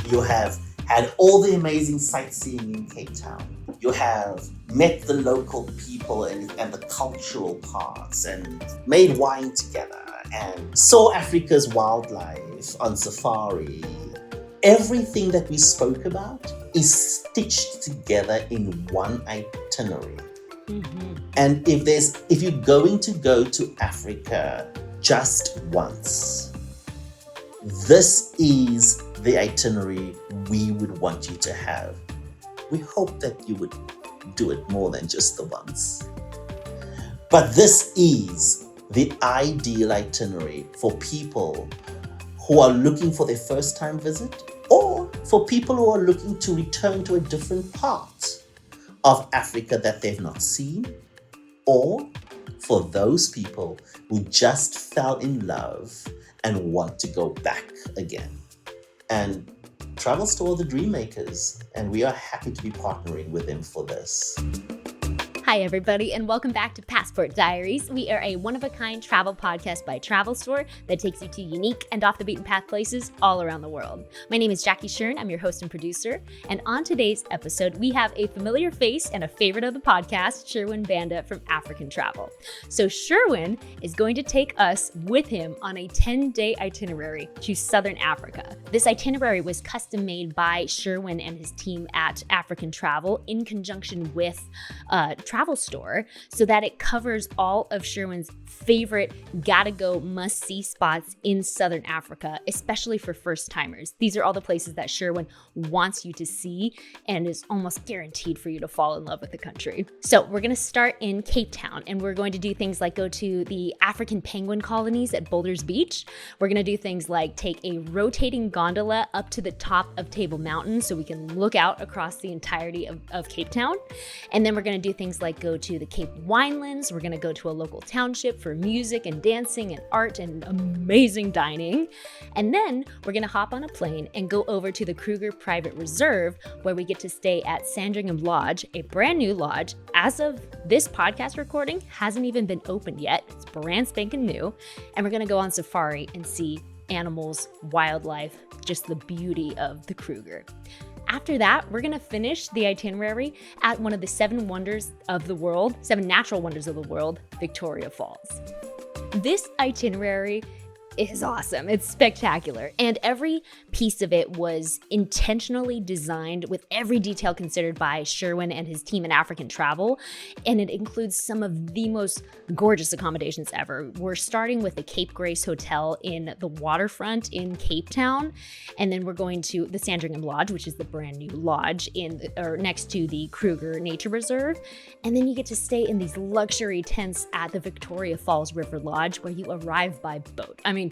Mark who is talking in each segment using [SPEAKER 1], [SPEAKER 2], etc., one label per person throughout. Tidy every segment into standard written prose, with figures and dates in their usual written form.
[SPEAKER 1] You have had all the amazing sightseeing in Cape Town. You have met the local people and the cultural parts and made wine together and saw Africa's wildlife on safari. Everything that we spoke about is stitched together in one itinerary. And if you're going to go to Africa just once, this is the itinerary we would want you to have. We hope that you would do it more than just the once. But this is the ideal itinerary for people who are looking for their first time visit, or for people who are looking to return to a different part of Africa that they've not seen, or for those people who just fell in love and want to go back again. And Travel Store are the dream makers, and we are happy to be partnering with them for this.
[SPEAKER 2] Hi, everybody, and welcome back to Passport Diaries. We are a one-of-a-kind travel podcast by Travel Store that takes you to unique and off-the-beaten-path places all around the world. My name is Jackie Sherwin. I'm your host and producer. And on today's episode, we have a familiar face and a favorite of the podcast, Sherwin Banda from African Travel. So Sherwin is going to take us with him on a 10-day itinerary to Southern Africa. This itinerary was custom-made by Sherwin and his team at African Travel in conjunction with Travel Store, so that it covers all of Sherwin's favorite gotta go must see spots in Southern Africa, especially for first timers. These are all the places that Sherwin wants you to see and is almost guaranteed for you to fall in love with the country. So we're going to start in Cape Town, and we're going to do things like go to the African penguin colonies at Boulders Beach. We're going to do things like take a rotating gondola up to the top of Table Mountain so we can look out across the entirety of Cape Town. And then we're going to do things like go to the Cape Winelands. We're going to go to a local township for music and dancing and art and amazing dining. And then we're going to hop on a plane and go over to the Kruger Private Reserve, where we get to stay at Sandringham Lodge, a brand new lodge. As of this podcast recording, hasn't even been opened yet. It's brand spanking new. And we're going to go on safari and see animals, wildlife, just the beauty of the Kruger. After that, we're going to finish the itinerary at one of the seven natural wonders of the world, Victoria Falls. This itinerary is awesome. It's spectacular. And every piece of it was intentionally designed with every detail considered by Sherwin and his team in African Travel. And it includes some of the most gorgeous accommodations ever. We're starting with the Cape Grace Hotel in the waterfront in Cape Town. And then we're going to the Sandringham Lodge, which is the brand new lodge next to the Kruger Nature Reserve. And then you get to stay in these luxury tents at the Victoria Falls River Lodge, where you arrive by boat. I mean,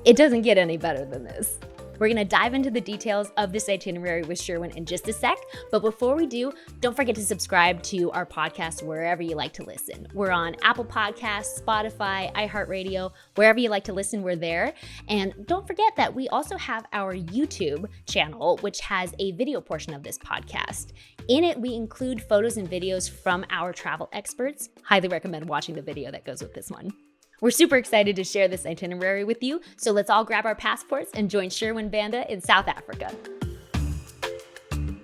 [SPEAKER 2] it doesn't get any better than this. We're going to dive into the details of this itinerary with Sherwin in just a sec. But before we do, don't forget to subscribe to our podcast wherever you like to listen. We're on Apple Podcasts, Spotify, iHeartRadio, wherever you like to listen, we're there. And don't forget that we also have our YouTube channel, which has a video portion of this podcast. In it, we include photos and videos from our travel experts. Highly recommend watching the video that goes with this one. We're super excited to share this itinerary with you, so let's all grab our passports and join Sherwin Banda in South Africa.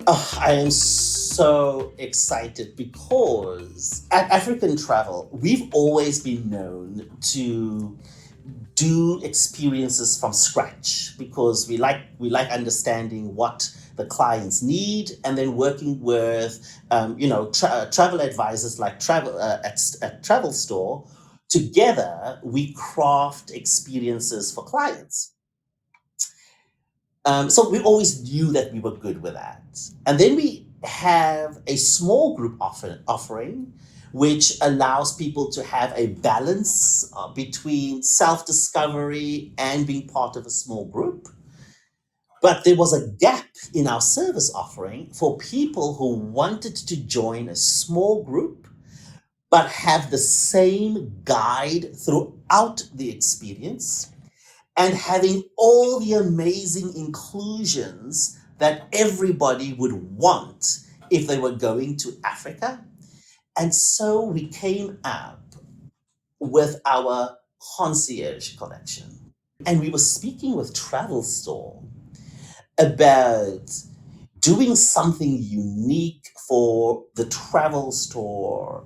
[SPEAKER 1] Oh, I am so excited because at African Travel, we've always been known to do experiences from scratch because we like understanding what the clients need and then working with travel advisors like at Travel Store. Together, we craft experiences for clients. So we always knew that we were good with that. And then we have a small group offering, which allows people to have a balance between self-discovery and being part of a small group. But there was a gap in our service offering for people who wanted to join a small group but have the same guide throughout the experience and having all the amazing inclusions that everybody would want if they were going to Africa. And so we came up with our concierge collection. And we were speaking with Travel Store about doing something unique for the travel store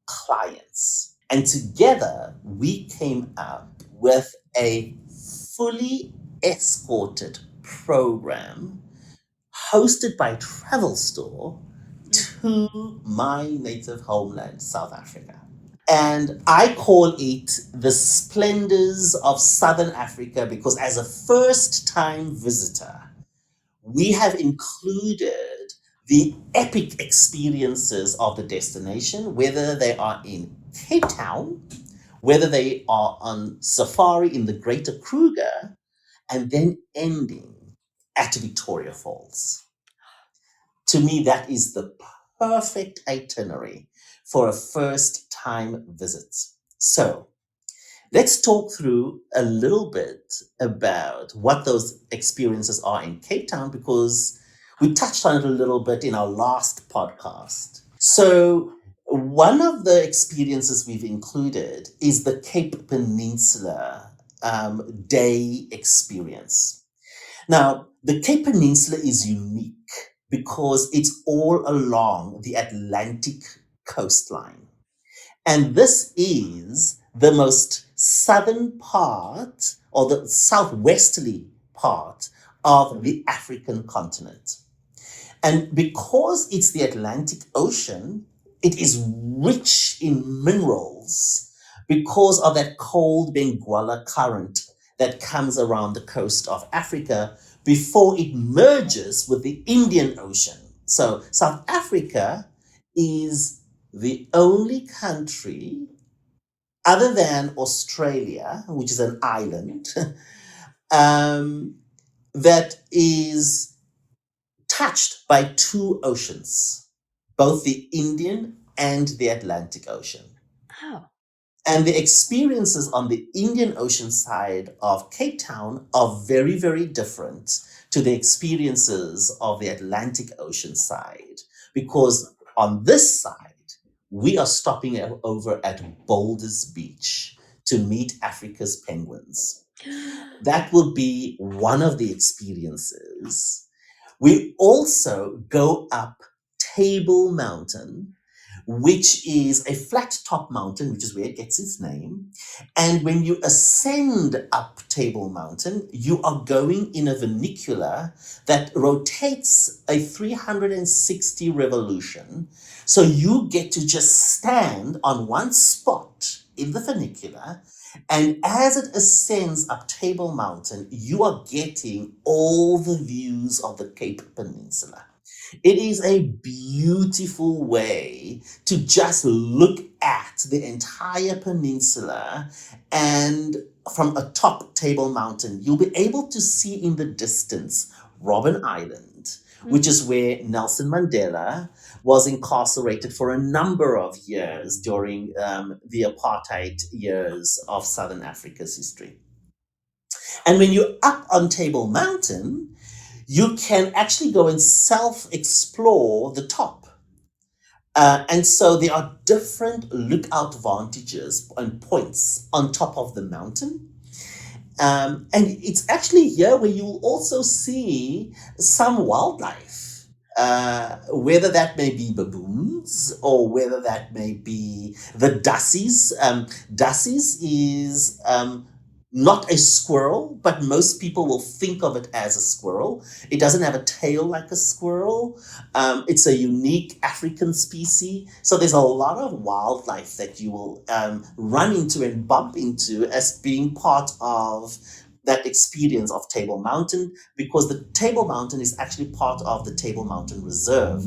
[SPEAKER 1] clients. And together we came up with a fully escorted program hosted by Travel Store to my native homeland, South Africa. And I call it the Splendors of Southern Africa because, as a first time visitor, we have included the epic experiences of the destination, whether they are in Cape Town, whether they are on safari in the greater Kruger, and then ending at Victoria Falls. To me, that is the perfect itinerary for a first time visit. So, let's talk through a little bit about what those experiences are in Cape Town because we touched on it a little bit in our last podcast. So, one of the experiences we've included is the Cape Peninsula day experience. Now, the Cape Peninsula is unique because it's all along the Atlantic coastline. And this is the most southern part or the southwesterly part of the African continent. And because it's the Atlantic Ocean, it is rich in minerals because of that cold Benguela current that comes around the coast of Africa before it merges with the Indian Ocean. So South Africa is the only country other than Australia, which is an island, that is touched by two oceans, both the Indian and the Atlantic Ocean.
[SPEAKER 2] Oh.
[SPEAKER 1] And the experiences on the Indian Ocean side of Cape Town are very, very different to the experiences of the Atlantic Ocean side. Because on this side, we are stopping over at Boulders Beach to meet Africa's penguins. That will be one of the experiences. We also go up Table Mountain, which is a flat top mountain, which is where it gets its name. And when you ascend up Table Mountain, you are going in a vernacular that rotates a 360 revolution. So you get to just stand on one spot in the vernacular. And as it ascends up Table Mountain, you are getting all the views of the Cape Peninsula. It is a beautiful way to just look at the entire peninsula, and from atop Table Mountain, you'll be able to see in the distance Robben Island, which is where Nelson Mandela was incarcerated for a number of years during the apartheid years of Southern Africa's history. And when you're up on Table Mountain, you can actually go and self-explore the top. And so there are different lookout vantages and points on top of the mountain. And it's actually here where you'll also see some wildlife, whether that may be baboons or whether that may be the dassies. Dassies is not a squirrel, but most people will think of it as a squirrel. It doesn't have a tail like a squirrel. It's a unique African species. So there's a lot of wildlife that you will run into and bump into as being part of that experience of Table Mountain, because the Table Mountain is actually part of the Table Mountain Reserve,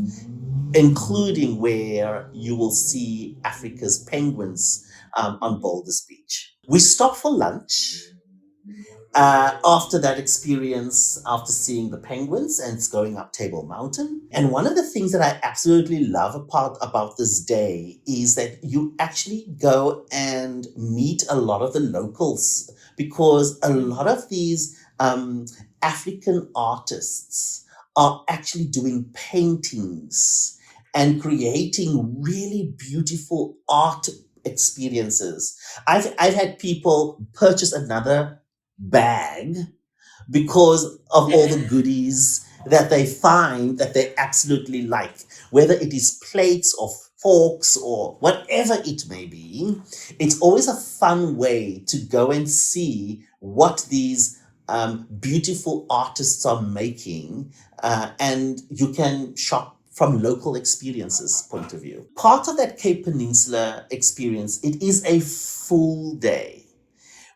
[SPEAKER 1] including where you will see Africa's penguins on Boulders Beach. We stop for lunch after that experience, after seeing the penguins and going up Table Mountain. And one of the things that I absolutely love about this day is that you actually go and meet a lot of the locals, because a lot of these African artists are actually doing paintings and creating really beautiful art experiences. I've had people purchase another bag because of all the goodies that they find that they absolutely like, whether it is plates or forks or whatever it may be. It's always a fun way to go and see what these beautiful artists are making, and you can shop from local experiences point of view. Part of that Cape Peninsula experience, it is a full day,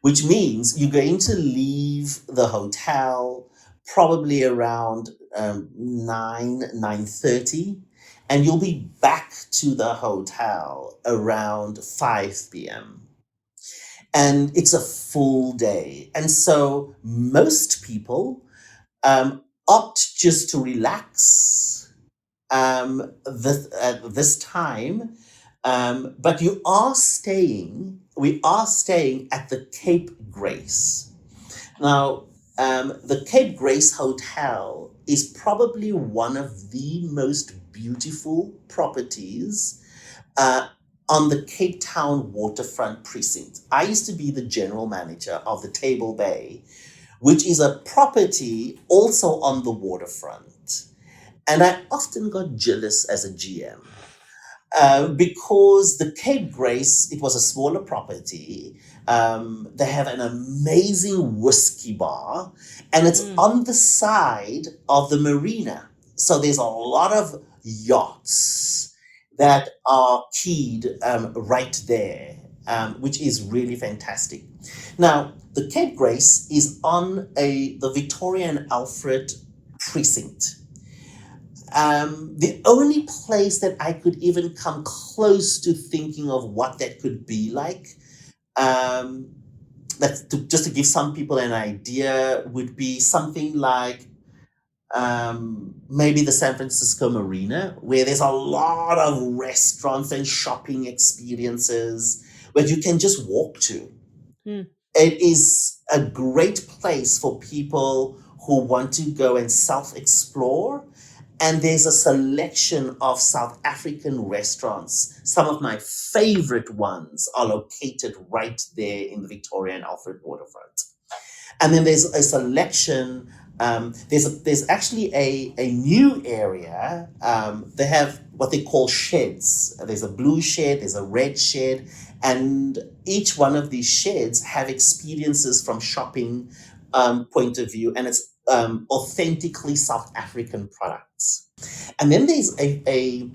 [SPEAKER 1] which means you're going to leave the hotel probably around 9:30, and you'll be back to the hotel around 5 p.m. And it's a full day. And so most people opt just to relax this time. But we are staying at the Cape Grace. Now, the Cape Grace Hotel is probably one of the most beautiful properties uh, on the Cape Town waterfront precinct. I used to be the general manager of the Table Bay, which is a property also on the waterfront. And I often got jealous as a GM, because the Cape Grace, it was a smaller property. They have an amazing whiskey bar, and it's on the side of the marina. So there's a lot of yachts that are keyed right there, which is really fantastic. Now, the Cape Grace is on the Victoria and Alfred precinct. The only place that I could even come close to thinking of what that could be like, um, just to give some people an idea, would be something like maybe the San Francisco Marina, where there's a lot of restaurants and shopping experiences where you can just walk to.
[SPEAKER 2] Mm.
[SPEAKER 1] It is a great place for people who want to go and self explore. And there's a selection of South African restaurants. Some of my favorite ones are located right there in the Victoria and Alfred waterfront. And then there's a selection. There's actually a new area. They have what they call sheds. There's a blue shed, there's a red shed, and each one of these sheds have experiences from shopping point of view, and it's authentically South African products. And then there's a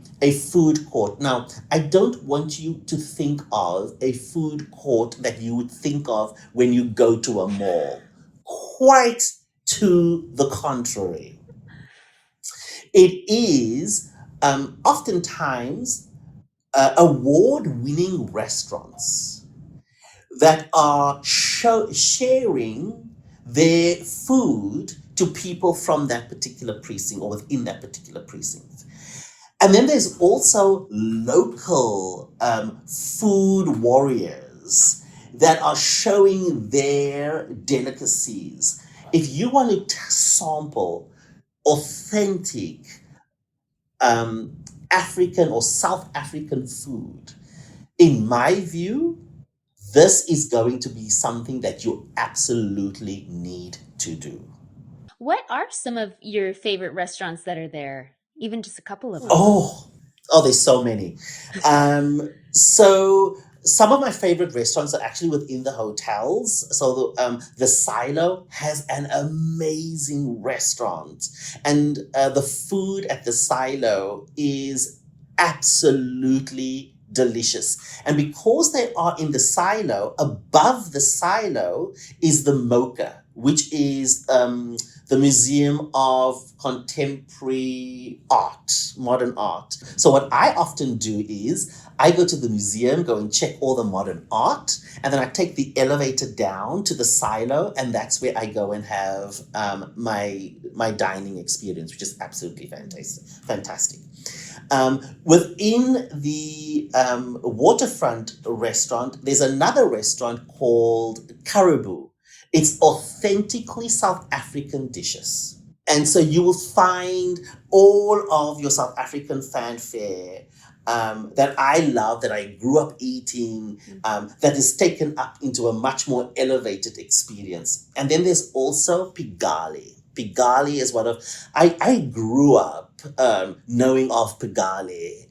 [SPEAKER 1] food court. Now, I don't want you to think of a food court that you would think of when you go to a mall. Quite to the contrary. It is oftentimes award-winning restaurants that are sharing their food to people from that particular precinct or within that particular precinct. And then there's also local food warriors that are showing their delicacies. If you want to sample authentic African or South African food, in my view, this is going to be something that you absolutely need to do.
[SPEAKER 2] What are some of your favorite restaurants that are there? Even just a couple of them.
[SPEAKER 1] Oh, there's so many. So some of my favorite restaurants are actually within the hotels. So the Silo has an amazing restaurant, and the food at the Silo is absolutely delicious. And because they are in the silo, above the silo is the Mocha, which is the Museum of Contemporary Art, Modern Art. So what I often do is I go to the museum, go and check all the modern art, and then I take the elevator down to the silo, and that's where I go and have my dining experience, which is absolutely fantastic. Within the waterfront restaurant, there's another restaurant called Caribou. It's authentically South African dishes. And so you will find all of your South African fanfare that I love, that I grew up eating, that is taken up into a much more elevated experience. And then there's also Pigali. Pigali is one of, I grew up knowing of Pigali.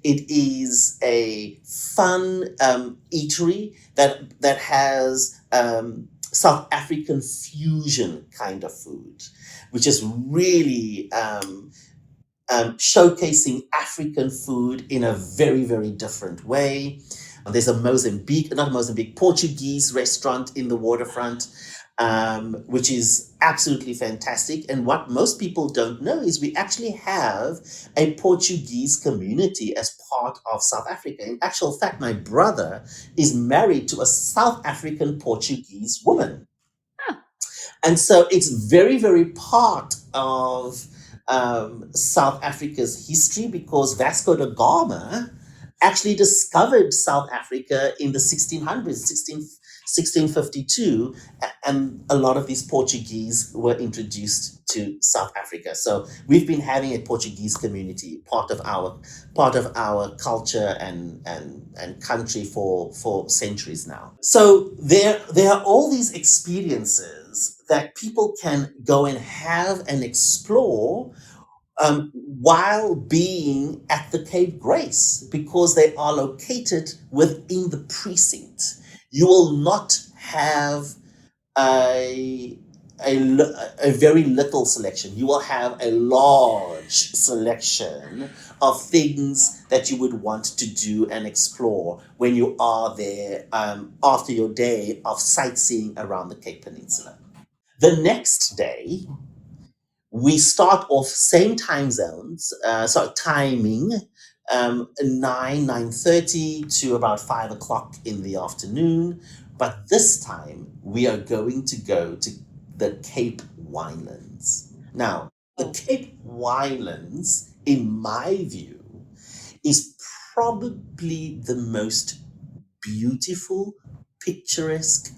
[SPEAKER 1] It is a fun eatery that has South African fusion kind of food, which is really showcasing African food in a very, very different way. There's a Portuguese restaurant in the waterfront, which is absolutely fantastic. And what most people don't know is we actually have a Portuguese community as part of South Africa. In actual fact, my brother is married to a South African Portuguese woman. And so it's very, very part of South Africa's history, because Vasco da Gama actually discovered South Africa in the 1600s, 1652, and a lot of these Portuguese were introduced to South Africa. So we've been having a Portuguese community part of our culture and country for centuries now. So there are all these experiences that people can go and have and explore while being at the Cape Grace, because they are located within the precinct. You will not have a, a very little selection. You will have a large selection of things that you would want to do and explore when you are there after your day of sightseeing around the Cape Peninsula. The next day, we start off same time zones, timing, 9:30 to about 5 o'clock in the afternoon. But this time we are going to go to the Cape Winelands. Now, the Cape Winelands, in my view, is probably the most beautiful, picturesque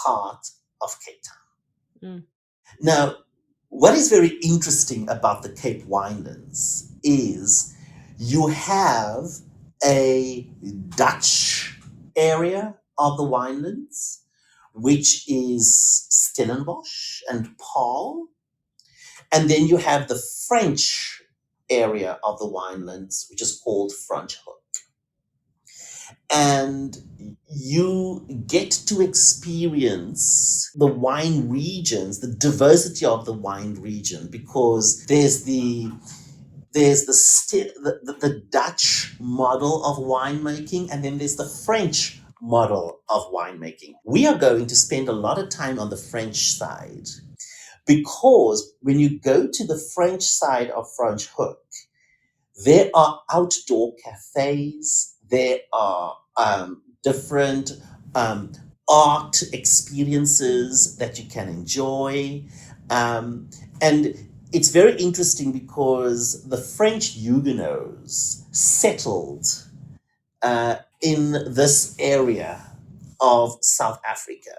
[SPEAKER 1] part of Cape Town. Now, what is very interesting about the Cape Winelands is you have a Dutch area of the winelands, which is Stellenbosch and Paarl. And then you have the French area of the winelands, which is called Franschhoek. And you get to experience the wine regions, the diversity of the wine region, because there's the Dutch model of winemaking, and then there's the French model of winemaking. We are going to spend a lot of time on the French side, because when you go to the French side of Franschhoek, there are outdoor cafes, there are different art experiences that you can enjoy. And it's very interesting because the French Huguenots settled in this area of South Africa,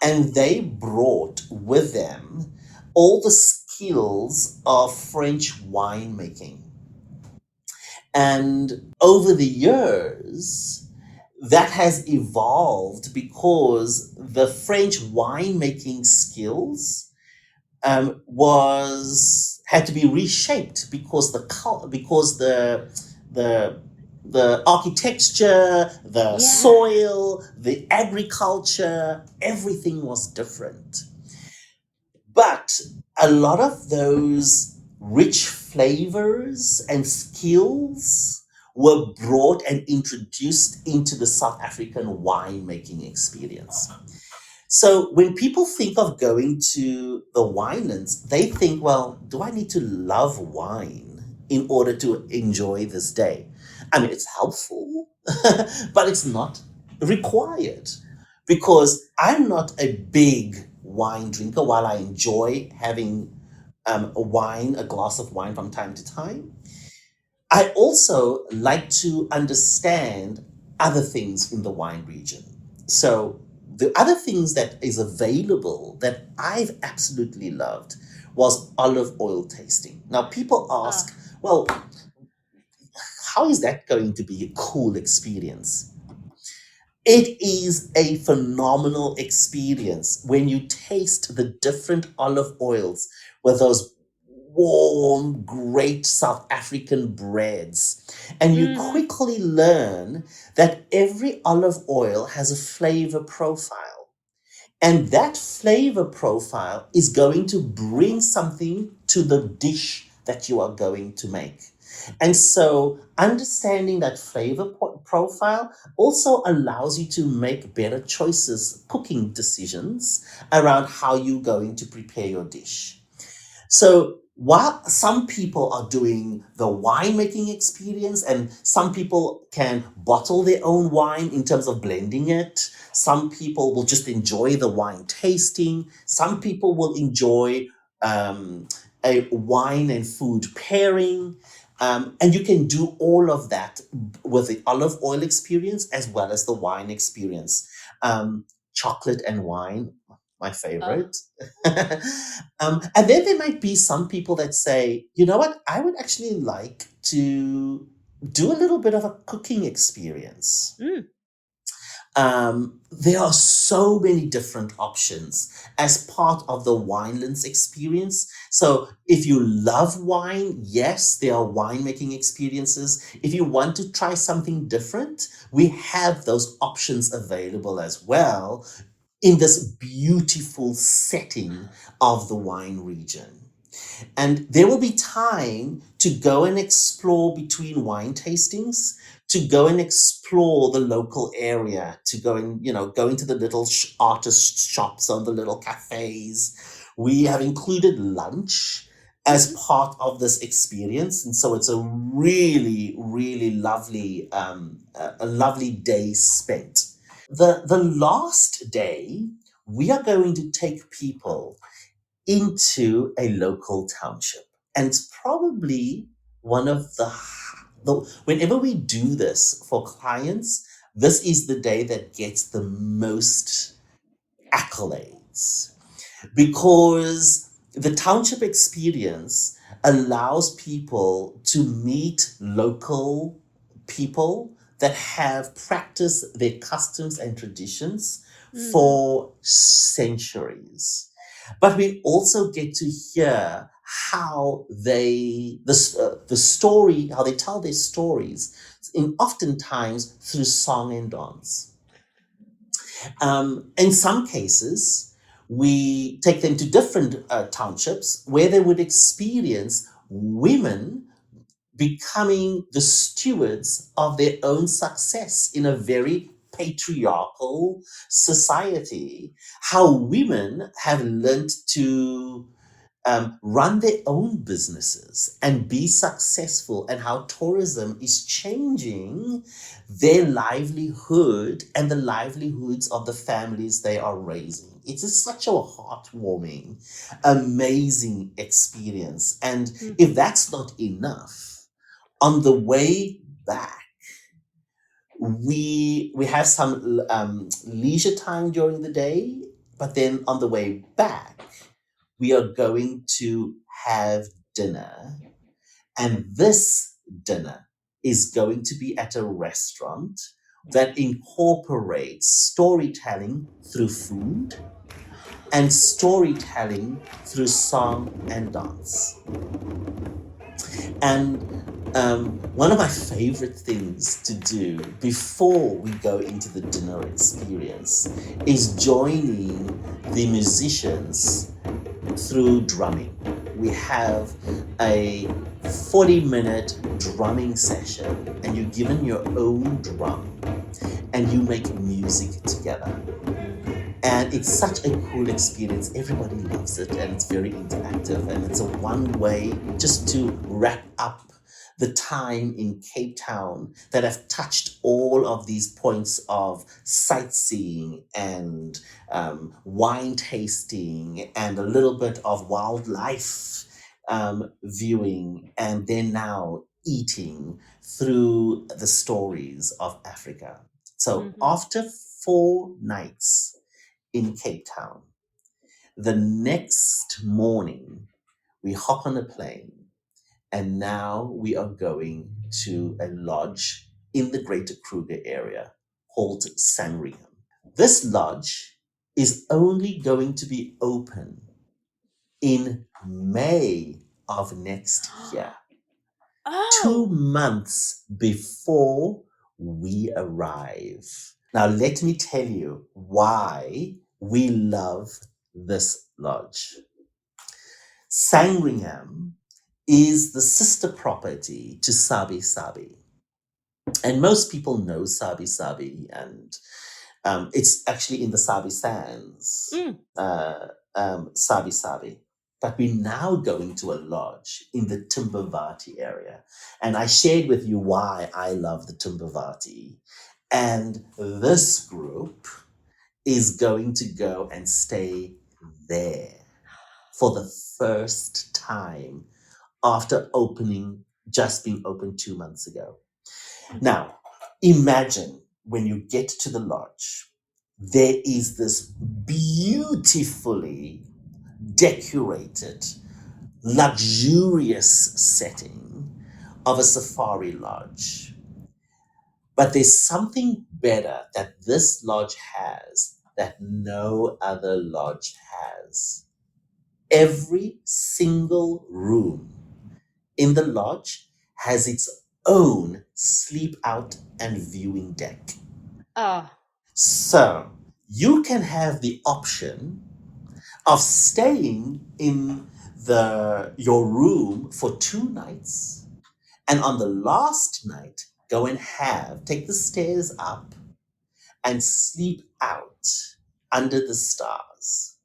[SPEAKER 1] and they brought with them all the skills of French winemaking. And over the years, that has evolved because the French winemaking skills had to be reshaped, because the architecture, the soil, the agriculture, everything was different. But a lot of those rich flavors and skills were brought and introduced into the South African winemaking experience. So when people think of going to the winelands, they think, well, do I need to love wine in order to enjoy this day? I mean, it's helpful, but it's not required, because I'm not a big wine drinker. While I enjoy having a glass of wine from time to time, I also like to understand other things in the wine region. So the other things that is available that I've absolutely loved was olive oil tasting. Now, people ask, well, how is that going to be a cool experience? It is a phenomenal experience when you taste the different olive oils with those warm, great South African breads. And you
[SPEAKER 2] Mm-hmm.
[SPEAKER 1] quickly learn that every olive oil has a flavor profile. And that flavor profile is going to bring something to the dish that you are going to make. And so understanding that profile also allows you to make better choices, cooking decisions around how you're going to prepare your dish. So while some people are doing the winemaking experience, and some people can bottle their own wine in terms of blending it, some people will just enjoy the wine tasting, some people will enjoy um, a wine and food pairing. And you can do all of that with the olive oil experience as well as the wine experience. Chocolate and wine, my
[SPEAKER 2] Oh.
[SPEAKER 1] favorite. And then there might be some people that say, you know what, I would actually like to do a little bit of a cooking experience.
[SPEAKER 2] Mm.
[SPEAKER 1] There are so many different options as part of the Winelands experience. So, if you love wine, yes, there are winemaking experiences. If you want to try something different, we have those options available as well in this beautiful setting of the wine region. And there will be time to go and explore between wine tastings, to go and explore the local area, to go and, go into the little artist shops or the little cafes. We have included lunch as
[SPEAKER 2] Mm-hmm.
[SPEAKER 1] part of this experience. And so it's a really, really lovely, a lovely day spent. The last day, we are going to take people into a local township. And it's probably one of whenever we do this for clients, this is the day that gets the most accolades because the township experience allows people to meet local people that have practiced their customs and traditions
[SPEAKER 2] Mm-hmm.
[SPEAKER 1] for centuries. But we also get to hear how the story, how they tell their stories, in oftentimes through song and dance. In some cases, we take them to different townships where they would experience women becoming the stewards of their own success in a very patriarchal society. How women have learned to run their own businesses and be successful, and how tourism is changing their livelihood and the livelihoods of the families they are raising. It is such a heartwarming, amazing experience. And if that's not enough, on the way back, we have some leisure time during the day, but then on the way back, we are going to have dinner. And this dinner is going to be at a restaurant that incorporates storytelling through food and storytelling through song and dance. And one of my favorite things to do before we go into the dinner experience is joining the musicians through drumming. We have a 40-minute drumming session, and you're given your own drum and you make music together. And it's such a cool experience. Everybody loves it, and it's very interactive. And it's a one way just to wrap up the time in Cape Town that I've touched all of these points of sightseeing and wine tasting and a little bit of wildlife viewing, and then now eating through the stories of Africa. So
[SPEAKER 2] Mm-hmm.
[SPEAKER 1] after 4 nights in Cape Town, the next morning we hop on a plane And now we are going to a lodge in the greater Kruger area called Sandringham. This lodge is only going to be open in May of next year,
[SPEAKER 2] Oh.
[SPEAKER 1] 2 months before we arrive. Now, let me tell you why we love this lodge. Sandringham is the sister property to Sabi Sabi. And most people know Sabi Sabi, and it's actually in the Sabi Sands,
[SPEAKER 2] Mm.
[SPEAKER 1] Sabi Sabi. But we're now going to a lodge in the Timbavati area. And I shared with you why I love the Timbavati. And this group is going to go and stay there for the first time after just being opened 2 months ago. Now, imagine when you get to the lodge, there is this beautifully decorated, luxurious setting of a safari lodge. But there's something better that this lodge has that no other lodge has. Every single room in the lodge has its own sleep out and viewing deck.
[SPEAKER 2] Oh.
[SPEAKER 1] So you can have the option of staying in your room for 2 nights, and on the last night go and take the stairs up and sleep out under the stars.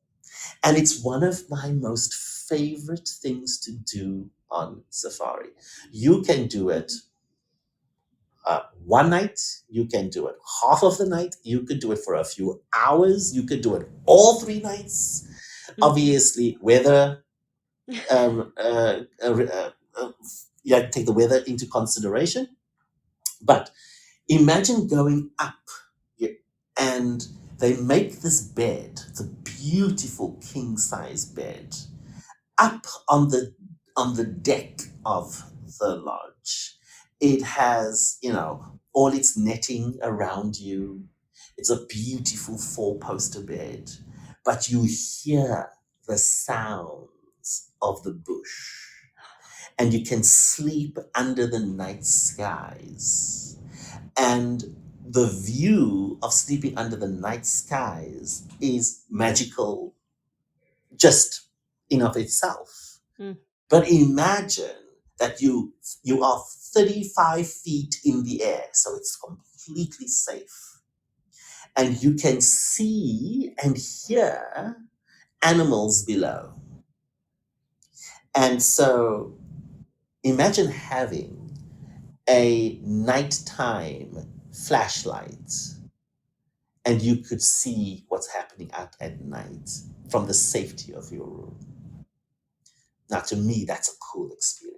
[SPEAKER 1] And it's one of my most favorite things to do on safari. You can do it one night, you can do it half of the night, you could do it for a few hours, you could do it all 3 nights. Obviously, weather, you have to take the weather into consideration. But imagine going up and they make this bed, the beautiful king size bed, up on the deck of the lodge. It has, all its netting around you. It's a beautiful four-poster bed, but you hear the sounds of the bush, and you can sleep under the night skies. And the view of sleeping under the night skies is magical just in of itself.
[SPEAKER 2] Mm.
[SPEAKER 1] But imagine that you are 35 feet in the air, so it's completely safe. And you can see and hear animals below. And so imagine having a nighttime flashlight, and you could see what's happening out at night from the safety of your room. Now, to me, that's a cool experience.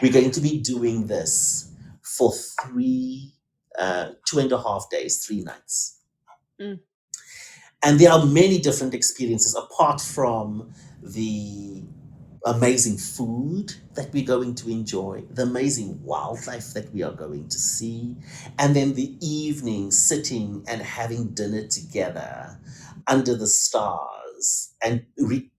[SPEAKER 1] We're going to be doing this for 2.5 days, 3 nights.
[SPEAKER 2] Mm.
[SPEAKER 1] And there are many different experiences apart from the amazing food that we're going to enjoy, the amazing wildlife that we are going to see, and then the evening sitting and having dinner together under the stars and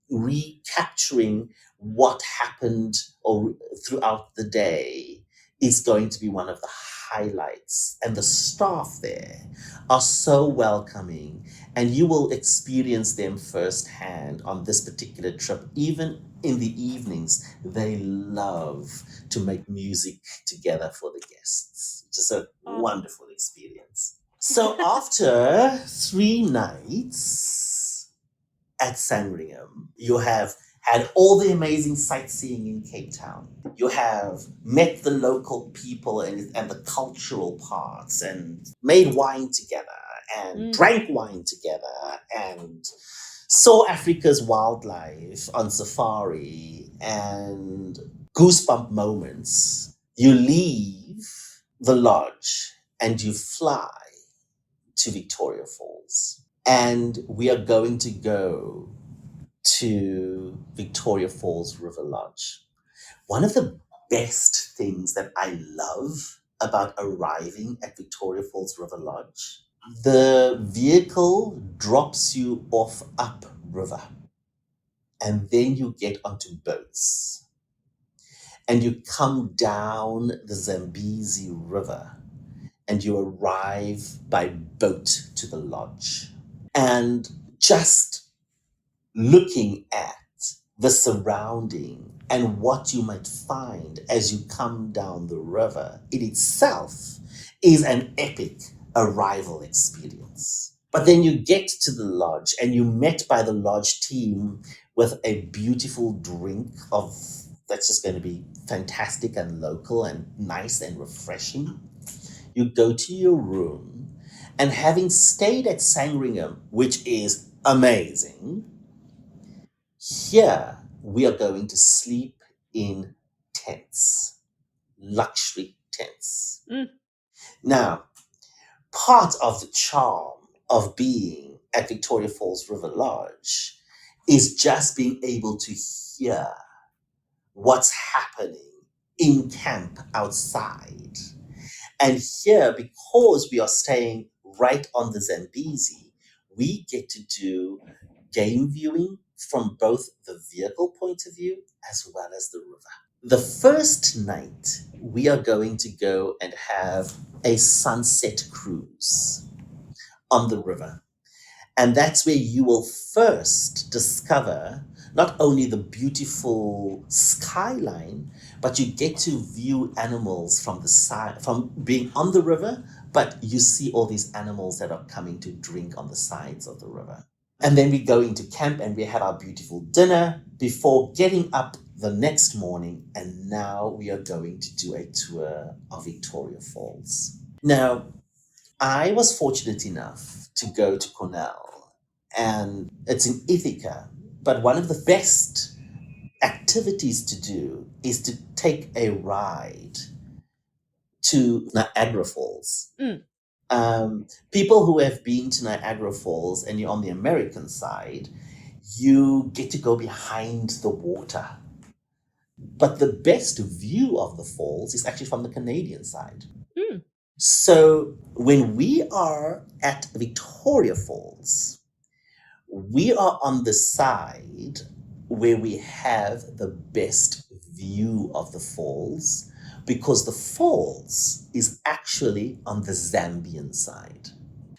[SPEAKER 1] recapturing what happened or throughout the day is going to be one of the highlights. And the staff there are so welcoming, and you will experience them firsthand on this particular trip. Even in the evenings, they love to make music together for the guests. Just a wonderful experience. So after 3 nights at Sandringham, you have had all the amazing sightseeing in Cape Town. You have met the local people and the cultural parts, and made wine together and drank wine together and saw Africa's wildlife on safari and goosebump moments. You leave the lodge and you fly to Victoria Falls. And we are going to go to Victoria Falls River Lodge. One of the best things that I love about arriving at Victoria Falls River Lodge, the vehicle drops you off upriver, and then you get onto boats and you come down the Zambezi River and you arrive by boat to the lodge. And just looking at the surrounding and what you might find as you come down the river in itself is an epic arrival experience. But then you get to the lodge and you're met by the lodge team with a beautiful drink of that's just going to be fantastic and local and nice and refreshing. You go to your room, and having stayed at Sandringham, which is amazing, here we are going to sleep in tents, luxury tents. Now, part of the charm of being at Victoria Falls River Lodge is just being able to hear what's happening in camp outside. And here, because we are staying right on the Zambezi, we get to do game viewing from both the vehicle point of view as well as the river. The first night, we are going to go and have a sunset cruise on the river. And that's where you will first discover not only the beautiful skyline, but you get to view animals from the side, from being on the river, but you see all these animals that are coming to drink on the sides of the river. And then we go into camp and we have our beautiful dinner before getting up the next morning. And now we are going to do a tour of Victoria Falls. Now, I was fortunate enough to go to Cornell, and it's in Ithaca. But one of the best activities to do is to take a ride to Niagara Falls. People who have been to Niagara Falls and you're on the American side, you get to go behind the water. But the best view of the falls is actually from the Canadian side. So when we are at Victoria Falls, we are on the side where we have the best view of the falls, because the falls is actually on the Zambian side.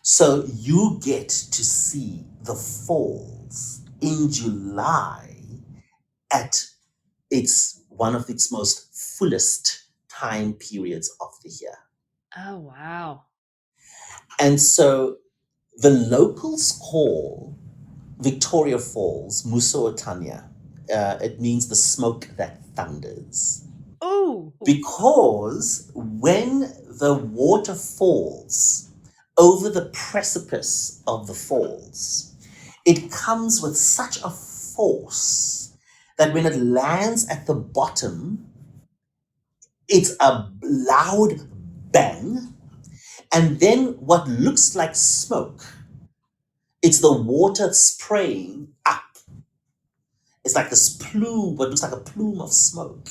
[SPEAKER 1] So you get to see the falls in July at one of its most fullest time periods of the year.
[SPEAKER 2] Oh, wow.
[SPEAKER 1] And so the locals call Victoria Falls Musootania. It means the smoke that thunders.
[SPEAKER 2] Oh,
[SPEAKER 1] Because when the water falls over the precipice of the falls, it comes with such a force that when it lands at the bottom, it's a loud bang, and then what looks like smoke, it's the water spraying up. It's like this plume, what looks like a plume of smoke,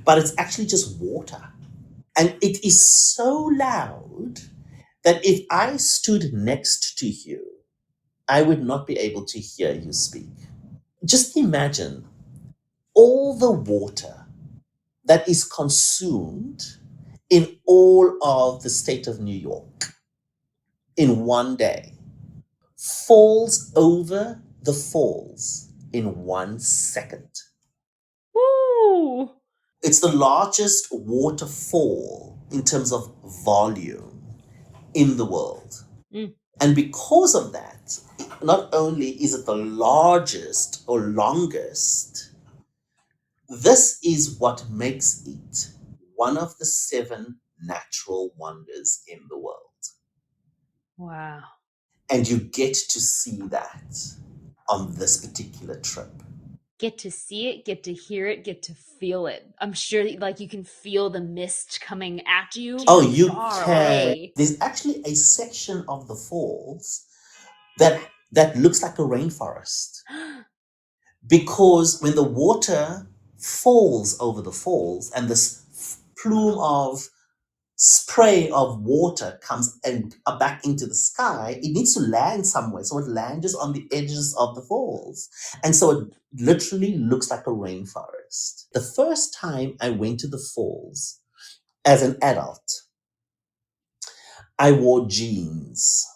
[SPEAKER 1] but it's actually just water. And it is so loud that if I stood next to you, I would not be able to hear you speak. Just imagine all the water that is consumed in all of the state of New York in one day falls over the falls in 1 second.
[SPEAKER 2] woo.
[SPEAKER 1] It's the largest waterfall in terms of volume in the world. And because of that, not only is it the largest or longest, this is what makes it one of the 7 natural wonders in the world.
[SPEAKER 2] Wow.
[SPEAKER 1] And you get to see that on this particular trip.
[SPEAKER 2] Get to see it, get to hear it, get to feel it. I'm sure that, like, you can feel the mist coming at you.
[SPEAKER 1] Oh,
[SPEAKER 2] from
[SPEAKER 1] you
[SPEAKER 2] far
[SPEAKER 1] can.
[SPEAKER 2] away.
[SPEAKER 1] There's actually a section of the falls that looks like a rainforest. Because when the water falls over the falls and this plume of spray of water comes and back into the sky, it needs to land somewhere. So it lands on the edges of the falls. And so it literally looks like a rainforest. The first time I went to the falls as an adult, I wore jeans.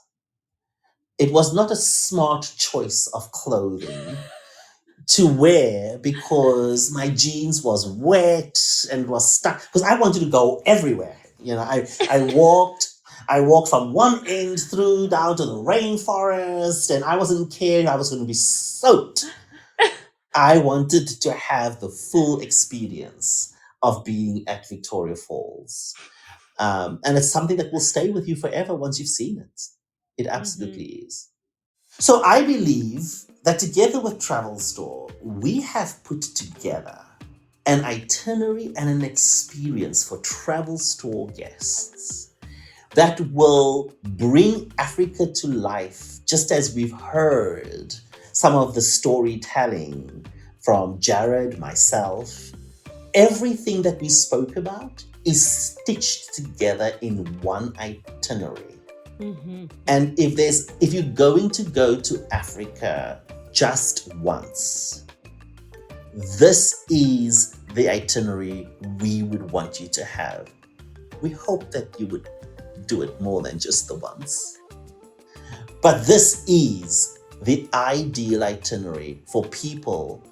[SPEAKER 1] It was not a smart choice of clothing to wear because my jeans was wet and was stuck because I wanted to go everywhere. I walked from one end through down to the rainforest and I wasn't caring I was going to be soaked. I wanted to have the full experience of being at Victoria Falls. And it's something that will stay with you forever once you've seen it. It absolutely is. So I believe that together with Travel Store, we have put together an itinerary and an experience for Travel Store guests that will bring Africa to life, just as we've heard some of the storytelling from Jared, myself. Everything that we spoke about is stitched together in one itinerary. And if you're going to go to Africa just once, this is the itinerary we would want you to have. We hope that you would do it more than just the once. But this is the ideal itinerary for people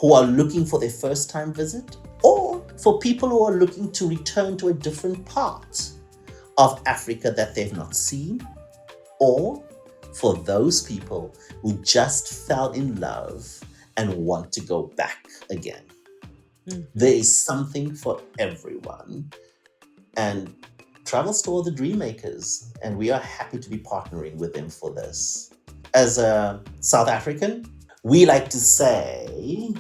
[SPEAKER 1] who are looking for their first time visit or for people who are looking to return to a different part of Africa that they've not seen, or for those people who just fell in love and want to go back again. There is something for everyone. And Travel Store, the dream makers, and we are happy to be partnering with them for this. As a South African, we like to say,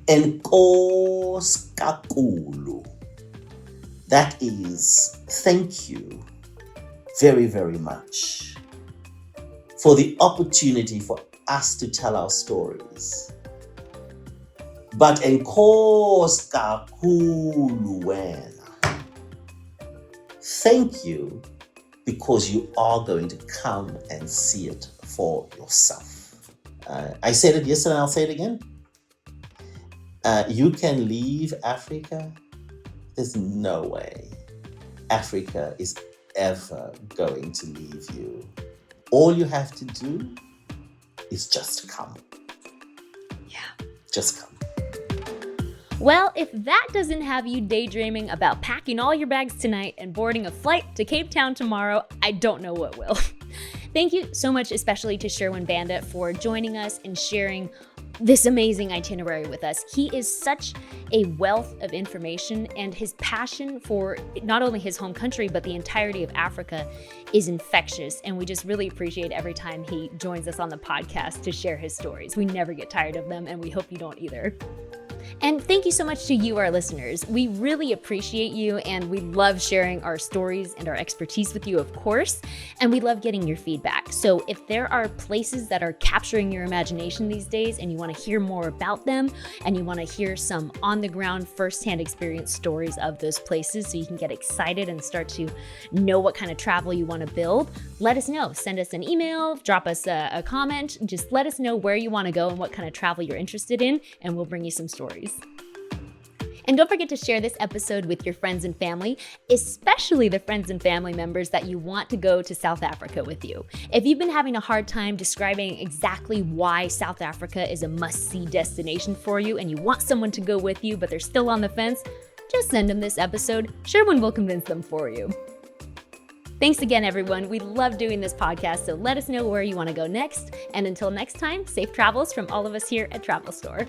[SPEAKER 1] Enkosi kakhulu. That is, thank you very, very much for the opportunity for us to tell our stories. But enkosi kakhulu wena. Thank you because you are going to come and see it for yourself. I said it yesterday and I'll say it again. You can leave Africa. There's no way Africa is ever going to leave you. All you have to do is just come.
[SPEAKER 2] Yeah.
[SPEAKER 1] Just come.
[SPEAKER 2] Well, if that doesn't have you daydreaming about packing all your bags tonight and boarding a flight to Cape Town tomorrow, I don't know what will. Thank you so much, especially to Sherwin Bandit, for joining us and sharing this amazing itinerary with us. He is such a wealth of information, and his passion for not only his home country, but the entirety of Africa is infectious. And we just really appreciate every time he joins us on the podcast to share his stories. We never get tired of them, and we hope you don't either. And thank you so much to you, our listeners. We really appreciate you, and we love sharing our stories and our expertise with you, of course, and we love getting your feedback. So if there are places that are capturing your imagination these days and you want to hear more about them, and you want to hear some on-the-ground, first-hand experience stories of those places so you can get excited and start to know what kind of travel you want to build, let us know. Send us an email, drop us a comment, just let us know where you want to go and what kind of travel you're interested in, and we'll bring you some stories. And don't forget to share this episode with your friends and family, especially the friends and family members that you want to go to South Africa with you. If you've been having a hard time describing exactly why South Africa is a must-see destination for you and you want someone to go with you but they're still on the fence, just send them this episode. Sherwin will convince them for you. Thanks again, everyone. We love doing this podcast, so let us know where you want to go next. And until next time, safe travels from all of us here at Travel Store.